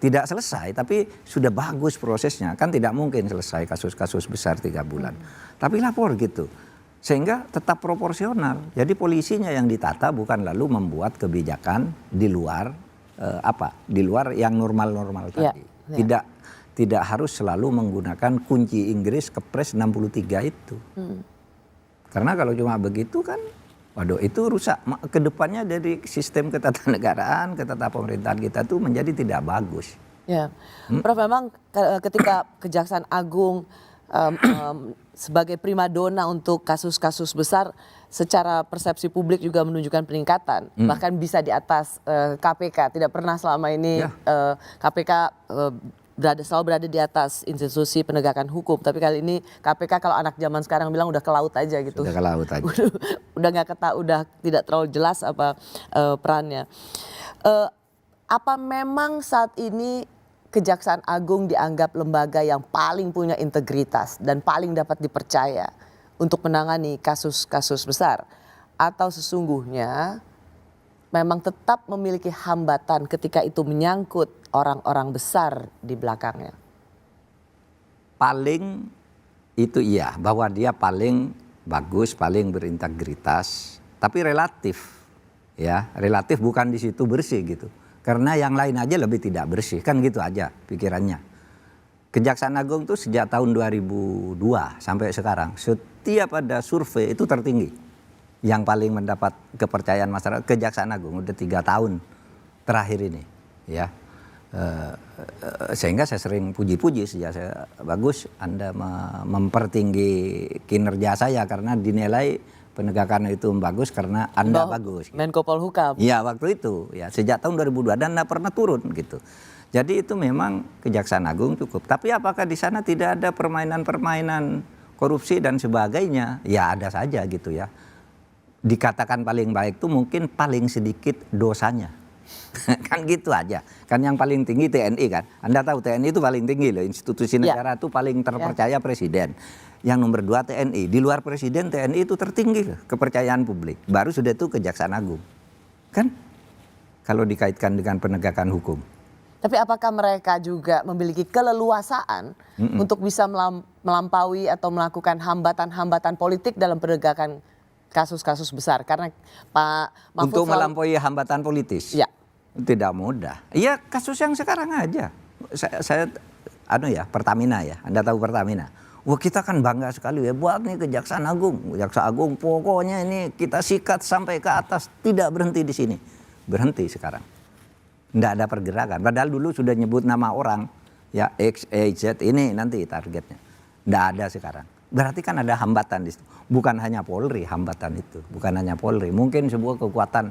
Tidak selesai tapi sudah bagus prosesnya. Kan tidak mungkin selesai kasus-kasus besar 3 bulan. Tapi lapor gitu. Sehingga tetap proporsional. Jadi polisinya yang ditata bukan lalu membuat kebijakan di luar di luar yang normal-normal tadi. Tidak harus selalu menggunakan kunci Inggris Kepres 63 itu. Karena kalau cuma begitu kan, waduh itu rusak. Kedepannya dari sistem ketatanegaraan, ketatanegaraan pemerintahan kita tuh menjadi tidak bagus. Ya, Prof, memang ketika Kejaksaan Agung sebagai primadona untuk kasus-kasus besar, secara persepsi publik juga menunjukkan peningkatan, bahkan bisa di atas KPK. Tidak pernah selama ini KPK selalu berada di atas institusi penegakan hukum. Tapi kali ini KPK kalau anak zaman sekarang bilang udah ke laut aja gitu. Udah ke laut aja. udah tidak terlalu jelas apa perannya. Apa memang saat ini Kejaksaan Agung dianggap lembaga yang paling punya integritas dan paling dapat dipercaya untuk menangani kasus-kasus besar? Atau sesungguhnya memang tetap memiliki hambatan ketika itu menyangkut orang-orang besar di belakangnya? Paling itu iya, bahwa dia paling bagus, paling berintegritas, tapi relatif. Ya, relatif bukan di situ bersih gitu. Karena yang lain aja lebih tidak bersih, kan gitu aja pikirannya. Kejaksaan Agung tuh sejak tahun 2002 sampai sekarang, setiap ada survei itu tertinggi. Yang paling mendapat kepercayaan masyarakat Kejaksaan Agung udah 3 tahun terakhir ini, ya. Sehingga saya sering puji-puji sejak saya bagus Anda mempertinggi kinerja saya karena dinilai penegakan itu bagus karena Anda bagus. Menko Polhukam. Iya waktu itu, ya sejak tahun 2002 dan Anda pernah turun gitu. Jadi itu memang Kejaksaan Agung cukup. Tapi apakah di sana tidak ada permainan-permainan korupsi dan sebagainya? Ya ada saja gitu ya. Dikatakan paling baik itu mungkin paling sedikit dosanya. Kan gitu aja. Kan yang paling tinggi TNI kan. Anda tahu TNI itu paling tinggi loh. Institusi negara itu paling terpercaya presiden. Yang nomor 2 TNI. Di luar presiden TNI itu tertinggi loh, kepercayaan publik. Baru sudah itu Kejaksaan Agung. Kan? Kalau dikaitkan dengan penegakan hukum. Tapi apakah mereka juga memiliki keleluasaan untuk bisa melampaui atau melakukan hambatan-hambatan politik dalam penegakan kasus-kasus besar? Karena Pak Mahfud untuk melampaui hambatan politis? Ya. Tidak mudah. Iya kasus yang sekarang aja. Saya Pertamina ya. Anda tahu Pertamina. Wah kita kan bangga sekali ya buat nih Kejaksaan Agung. Kejaksaan Agung pokoknya ini kita sikat sampai ke atas. Tidak berhenti di sini. Berhenti sekarang. Tidak ada pergerakan. Padahal dulu sudah nyebut nama orang. Ya X, Y, Z ini nanti targetnya. Tidak ada sekarang. Berarti kan ada hambatan di situ. Bukan hanya Polri hambatan itu. Bukan hanya Polri. Mungkin sebuah kekuatan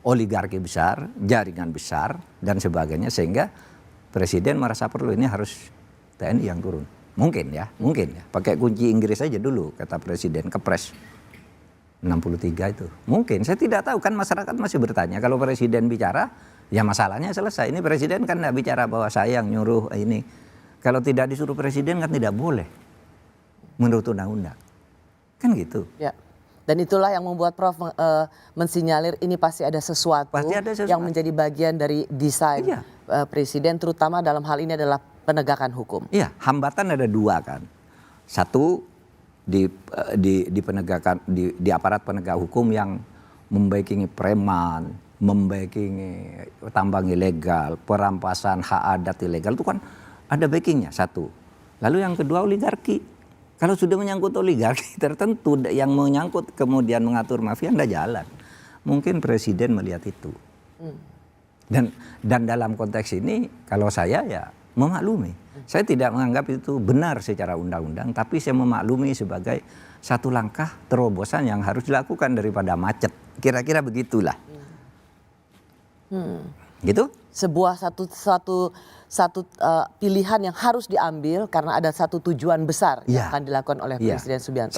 oligarki besar, jaringan besar dan sebagainya. Sehingga Presiden merasa perlu ini harus TNI yang turun. Mungkin ya. Pakai kunci Inggris aja dulu kata Presiden, Kepres 63 itu. Mungkin, saya tidak tahu kan masyarakat masih bertanya. Kalau Presiden bicara, ya masalahnya selesai. Ini Presiden kan tidak bicara bahwa saya yang nyuruh ini. Kalau tidak disuruh Presiden kan tidak boleh. Menurut undang-undang. Kan gitu. Ya. Dan itulah yang membuat Prof mensinyalir ini pasti ada sesuatu, yang menjadi bagian dari desain Presiden, terutama dalam hal ini adalah penegakan hukum. Iya, hambatan ada 2 kan. Satu di penegakan di aparat penegak hukum yang membackingi preman, membackingi tambang ilegal, perampasan hak adat ilegal itu kan ada backingnya satu. Lalu yang kedua oligarki. Kalau sudah menyangkut oligarki tertentu yang menyangkut kemudian mengatur mafia tidak jalan. Mungkin Presiden melihat itu. Dan dalam konteks ini kalau saya ya memaklumi. Saya tidak menganggap itu benar secara undang-undang, tapi saya memaklumi sebagai satu langkah terobosan yang harus dilakukan daripada macet. Kira-kira begitulah. Gitu? Sebuah satu pilihan yang harus diambil karena ada satu tujuan besar yang akan dilakukan oleh Presiden Subianto.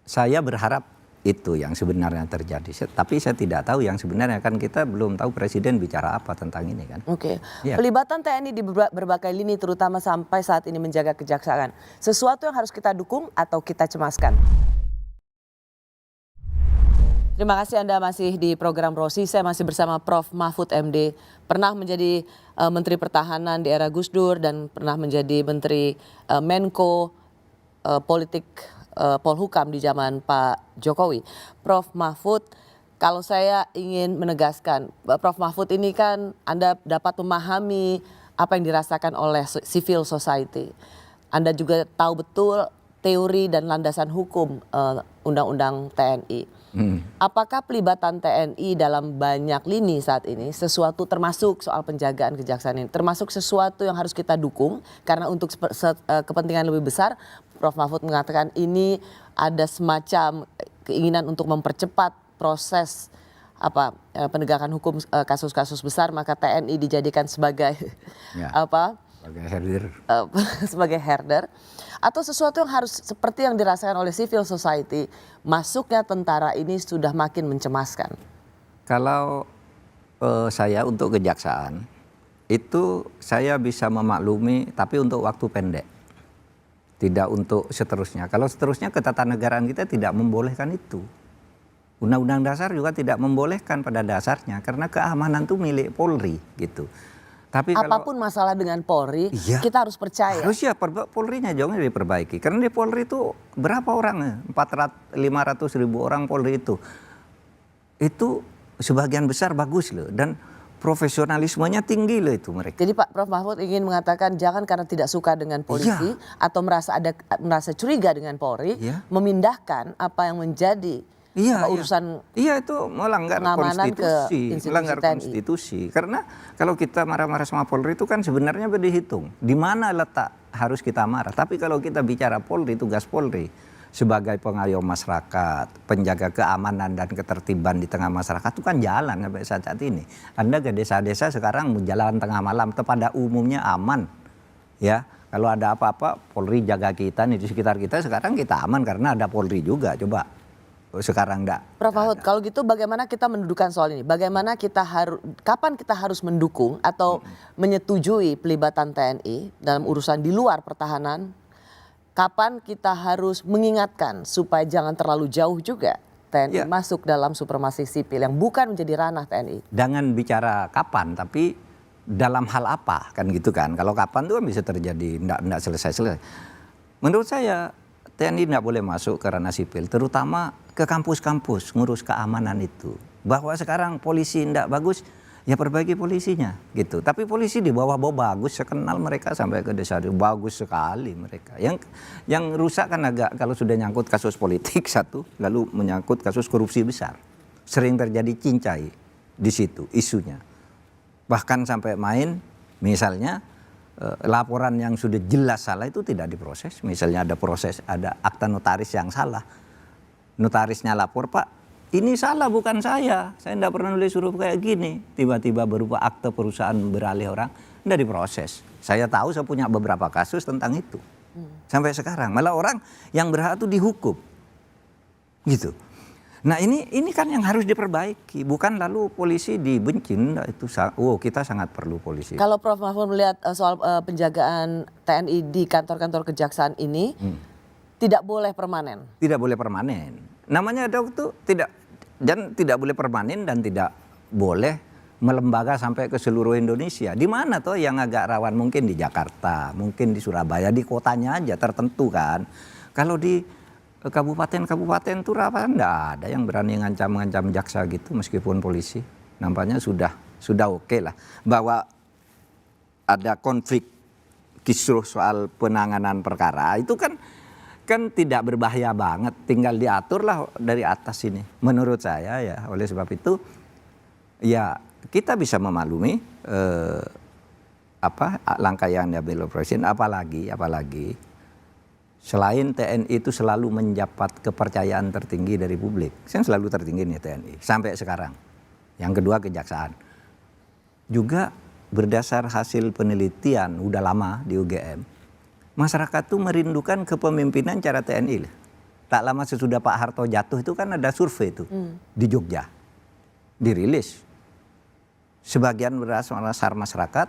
Saya berharap itu yang sebenarnya terjadi. Tapi saya tidak tahu yang sebenarnya, kan kita belum tahu Presiden bicara apa tentang ini kan. Oke. Pelibatan TNI di berbagai lini terutama sampai saat ini menjaga kejaksaan. Sesuatu yang harus kita dukung atau kita cemaskan? Terima kasih Anda masih di program Rosi. Saya masih bersama Prof. Mahfud MD. Pernah menjadi Menteri Pertahanan di era Gus Dur dan pernah menjadi Menteri Menko Politik Polhukam di zaman Pak Jokowi. Prof. Mahfud, kalau saya ingin menegaskan, Prof. Mahfud ini kan Anda dapat memahami apa yang dirasakan oleh civil society. Anda juga tahu betul teori dan landasan hukum Undang-Undang TNI. Apakah pelibatan TNI dalam banyak lini saat ini sesuatu termasuk soal penjagaan kejaksaan ini, termasuk sesuatu yang harus kita dukung karena untuk kepentingan lebih besar? Prof. Mahfud mengatakan ini ada semacam keinginan untuk mempercepat proses penegakan hukum kasus-kasus besar, maka TNI dijadikan sebagai sebagai herder, atau sesuatu yang harus seperti yang dirasakan oleh civil society, masuknya tentara ini sudah makin mencemaskan. Kalau saya untuk kejaksaan itu saya bisa memaklumi, tapi untuk waktu pendek, tidak untuk seterusnya. Kalau seterusnya ketatanegaraan kita tidak membolehkan itu. Undang-undang dasar juga tidak membolehkan pada dasarnya karena keamanan itu milik Polri gitu. Tapi apapun masalah dengan Polri, kita harus percaya. Harus ya, Polri-nya jangan diperbaiki. Karena di Polri itu berapa orang? 500 ribu orang Polri itu. Itu sebagian besar bagus loh. Dan profesionalismenya tinggi loh itu mereka. Jadi Pak Prof. Mahfud ingin mengatakan jangan karena tidak suka dengan polisi atau merasa curiga dengan Polri, memindahkan apa yang menjadi urusan itu melanggar konstitusi. Karena kalau kita marah-marah sama Polri itu kan sebenarnya berdihitung di mana letak harus kita marah. Tapi kalau kita bicara Polri, tugas Polri sebagai pengayom masyarakat, penjaga keamanan dan ketertiban di tengah masyarakat itu kan jalan sampai saat ini. Anda ke desa-desa sekarang jalan tengah malam pada umumnya aman, ya. Kalau ada apa-apa Polri jaga kita nih di sekitar kita, sekarang kita aman karena ada Polri juga. Coba sekarang enggak. Prof. Mahfud, kalau gitu bagaimana kita mendudukan soal ini? Bagaimana kapan kita harus mendukung atau menyetujui pelibatan TNI dalam urusan di luar pertahanan? Kapan kita harus mengingatkan supaya jangan terlalu jauh juga TNI masuk dalam supremasi sipil yang bukan menjadi ranah TNI? Jangan bicara kapan, tapi dalam hal apa kan gitu kan. Kalau kapan itu kan bisa terjadi, enggak selesai-selesai. Menurut saya TNI tidak boleh masuk ke ranah sipil, terutama ke kampus-kampus ngurus keamanan itu. Bahwa sekarang polisi tidak bagus, ya perbaiki polisinya gitu. Tapi polisi di bawah-bawah bagus, saya kenal mereka sampai ke desa, bagus sekali mereka. Yang rusak kan agak kalau sudah nyangkut kasus politik satu, lalu menyangkut kasus korupsi besar. Sering terjadi cincai di situ isunya. Bahkan sampai main misalnya laporan yang sudah jelas salah itu tidak diproses. Misalnya ada akta notaris yang salah. Notarisnya lapor, Pak, ini salah bukan saya tidak pernah nulis huruf kayak gini. Tiba-tiba berupa akte perusahaan beralih orang, tidak diproses. Saya tahu, saya punya beberapa kasus tentang itu. Sampai sekarang, malah orang yang berhak itu dihukum. Gitu. Nah ini kan yang harus diperbaiki, bukan lalu polisi dibenci. Itu kita sangat perlu polisi. Kalau Prof. Mahfud melihat soal penjagaan TNI di kantor-kantor kejaksaan ini, tidak boleh permanen. Tidak boleh permanen. Namanya ada waktu tidak boleh permanen dan tidak boleh melembaga sampai ke seluruh Indonesia. Di mana toh yang agak rawan, mungkin di Jakarta, mungkin di Surabaya, di kotanya aja tertentu kan. Kalau di kabupaten-kabupaten itu rawan, enggak ada yang berani ngancam jaksa gitu meskipun polisi. Nampaknya sudah oke lah bahwa ada konflik kisruh soal penanganan perkara itu kan tidak berbahaya banget, tinggal diatur lah dari atas ini. Menurut saya ya, oleh sebab itu ya kita bisa memaklumi langkah yang diambil Presiden, apalagi selain TNI itu selalu mendapat kepercayaan tertinggi dari publik. Yang selalu tertinggi nih TNI sampai sekarang. Yang kedua kejaksaan. Juga berdasar hasil penelitian udah lama di UGM, masyarakat tuh merindukan kepemimpinan cara TNI. Tak lama sesudah Pak Harto jatuh itu kan ada survei itu di Jogja. Dirilis. Sebagian besar masyarakat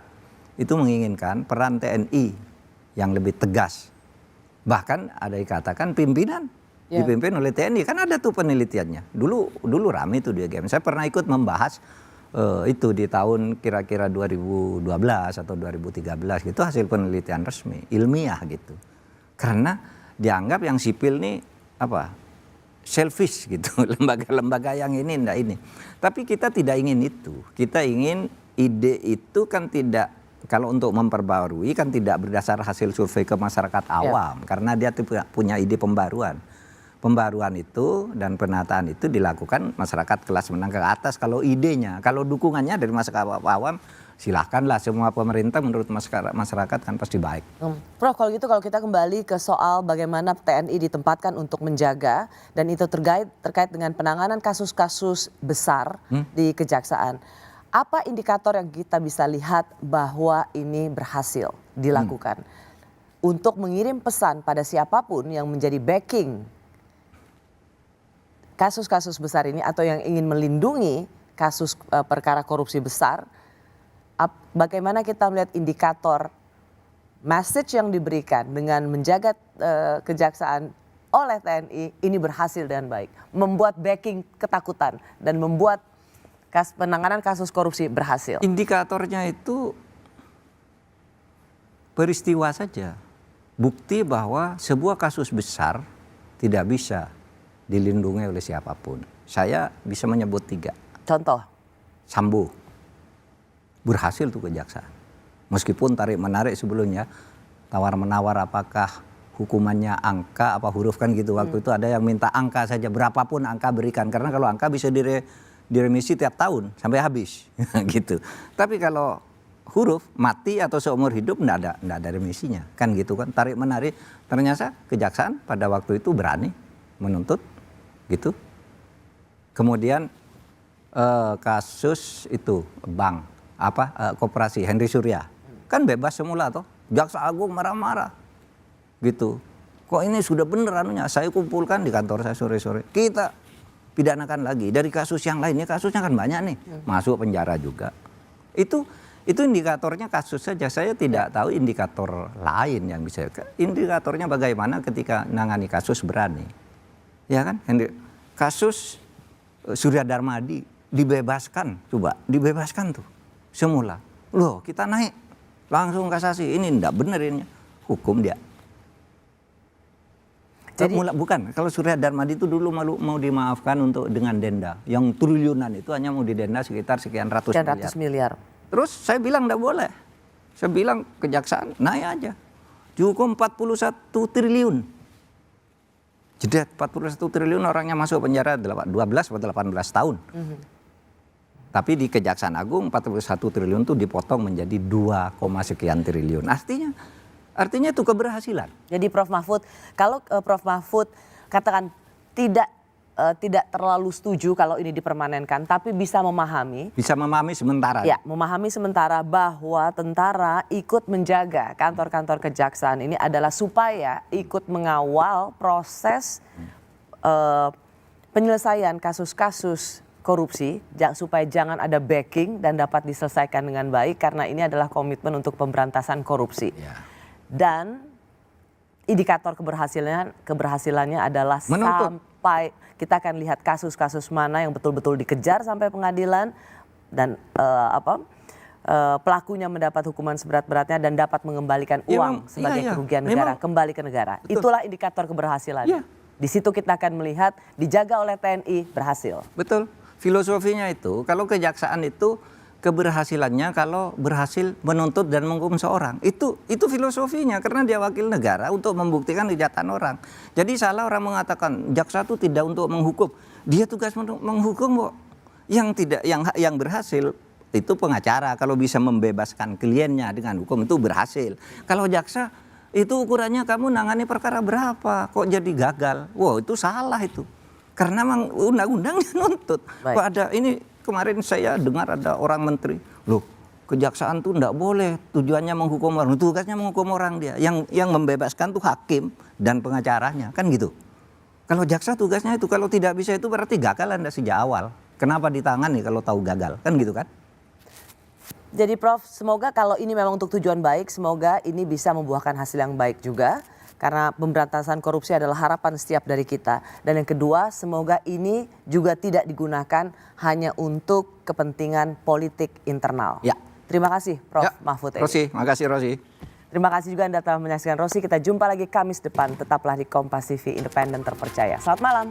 itu menginginkan peran TNI yang lebih tegas. Bahkan ada yang katakan pimpinan dipimpin oleh TNI. Kan ada tuh penelitiannya. Dulu rame itu di UGM. Saya pernah ikut membahas itu di tahun kira-kira 2012 atau 2013 gitu, hasil penelitian resmi ilmiah gitu. Karena dianggap yang sipil nih selfish gitu, lembaga-lembaga yang ini. Tapi kita tidak ingin itu. Kita ingin ide itu kan tidak kalau untuk memperbarui kan tidak berdasar hasil survei ke masyarakat awam, karena dia punya ide pembaruan. Pembaruan itu dan penataan itu dilakukan masyarakat kelas menengah ke atas kalau idenya. Kalau dukungannya dari masyarakat awam, silahkanlah, semua pemerintah menurut masyarakat kan pasti baik. Prof, kalau gitu kalau kita kembali ke soal bagaimana TNI ditempatkan untuk menjaga dan itu terkait dengan penanganan kasus-kasus besar di kejaksaan. Apa indikator yang kita bisa lihat bahwa ini berhasil dilakukan untuk mengirim pesan pada siapapun yang menjadi backing kasus-kasus besar ini atau yang ingin melindungi kasus perkara korupsi besar? Bagaimana kita melihat indikator message yang diberikan dengan menjaga kejaksaan oleh TNI ini berhasil dengan baik, membuat backing ketakutan dan membuat penanganan kasus korupsi berhasil? Indikatornya itu peristiwa saja, bukti bahwa sebuah kasus besar tidak bisa dilindungi oleh siapapun. Saya bisa menyebut 3. Contoh? Sambo. Berhasil tuh kejaksaan. Meskipun tarik-menarik sebelumnya, tawar-menawar apakah hukumannya angka apa huruf kan gitu. Waktu itu ada yang minta angka saja, berapapun angka berikan. Karena kalau angka bisa diremisi tiap tahun sampai habis gitu. Tapi kalau huruf mati atau seumur hidup enggak ada remisinya. Kan gitu kan, tarik-menarik. Ternyata kejaksaan pada waktu itu berani menuntut gitu. Kemudian kasus itu bank koperasi Henry Surya kan bebas semula toh, Jaksa Agung marah-marah gitu. Kok ini sudah bener anunya, saya kumpulkan di kantor saya sore-sore, kita pidanakan lagi dari kasus yang lainnya, kasusnya kan banyak nih, masuk penjara juga. Itu indikatornya kasus saja, saya tidak tahu indikator lain yang bisa. Indikatornya bagaimana ketika nangani kasus berani. Ya kan, kasus Surya Darmadi dibebaskan, coba dibebaskan tuh semula. Loh, kita naik langsung kasasi, ini enggak benar ini, hukum dia. Jadi bukan, kalau Surya Darmadi itu dulu mau dimaafkan untuk dengan denda yang triliunan, itu hanya mau didenda sekitar sekian ratus miliar. Terus saya bilang enggak boleh. Saya bilang kejaksaan naik aja. Dihukum 41 triliun. Jadi 41 triliun orangnya masuk penjara 12 atau 18 tahun. Tapi di Kejaksaan Agung 41 triliun itu dipotong menjadi 2, sekian triliun. Artinya itu keberhasilan. Jadi Prof Mahfud, kalau Prof Mahfud katakan tidak terlalu setuju kalau ini dipermanenkan, tapi bisa memahami. Bisa memahami sementara. Ya, memahami sementara bahwa tentara ikut menjaga kantor-kantor kejaksaan ini adalah supaya ikut mengawal proses penyelesaian kasus-kasus korupsi, supaya jangan ada backing dan dapat diselesaikan dengan baik, karena ini adalah komitmen untuk pemberantasan korupsi. Ya. Dan indikator keberhasilannya adalah sampai kita akan lihat kasus-kasus mana yang betul-betul dikejar sampai pengadilan dan pelakunya mendapat hukuman seberat-beratnya dan dapat mengembalikan uang sebagai kerugian negara kembali ke negara. Betul. Itulah indikator keberhasilannya. Di situ kita akan melihat dijaga oleh TNI berhasil. Betul. Filosofinya itu kalau kejaksaan itu keberhasilannya kalau berhasil menuntut dan menghukum seorang. Itu filosofinya, karena dia wakil negara untuk membuktikan kejahatan orang. Jadi salah orang mengatakan jaksa itu tidak untuk menghukum. Dia tugas menghukum kok. Yang berhasil itu pengacara kalau bisa membebaskan kliennya dengan hukum itu berhasil. Kalau jaksa itu ukurannya kamu nangani perkara berapa kok jadi gagal. Wow, itu salah itu. Karena memang undang-undangnya nuntut. Kok ada ini kemarin saya dengar ada orang menteri, loh kejaksaan tuh enggak boleh tujuannya menghukum orang, tugasnya menghukum orang dia. Yang membebaskan tuh hakim dan pengacaranya, kan gitu. Kalau jaksa tugasnya itu, kalau tidak bisa itu berarti gagal Anda sejak awal. Kenapa ditangani kalau tahu gagal, kan gitu kan? Jadi Prof, semoga kalau ini memang untuk tujuan baik, semoga ini bisa membuahkan hasil yang baik juga. Karena pemberantasan korupsi adalah harapan setiap dari kita. Dan yang kedua, semoga ini juga tidak digunakan hanya untuk kepentingan politik internal. Ya. Terima kasih Prof Mahfud. Rosi, makasih Rosi. Terima kasih juga Anda telah menyaksikan Rosi. Kita jumpa lagi Kamis depan. Tetaplah di Kompas TV, independen terpercaya. Selamat malam.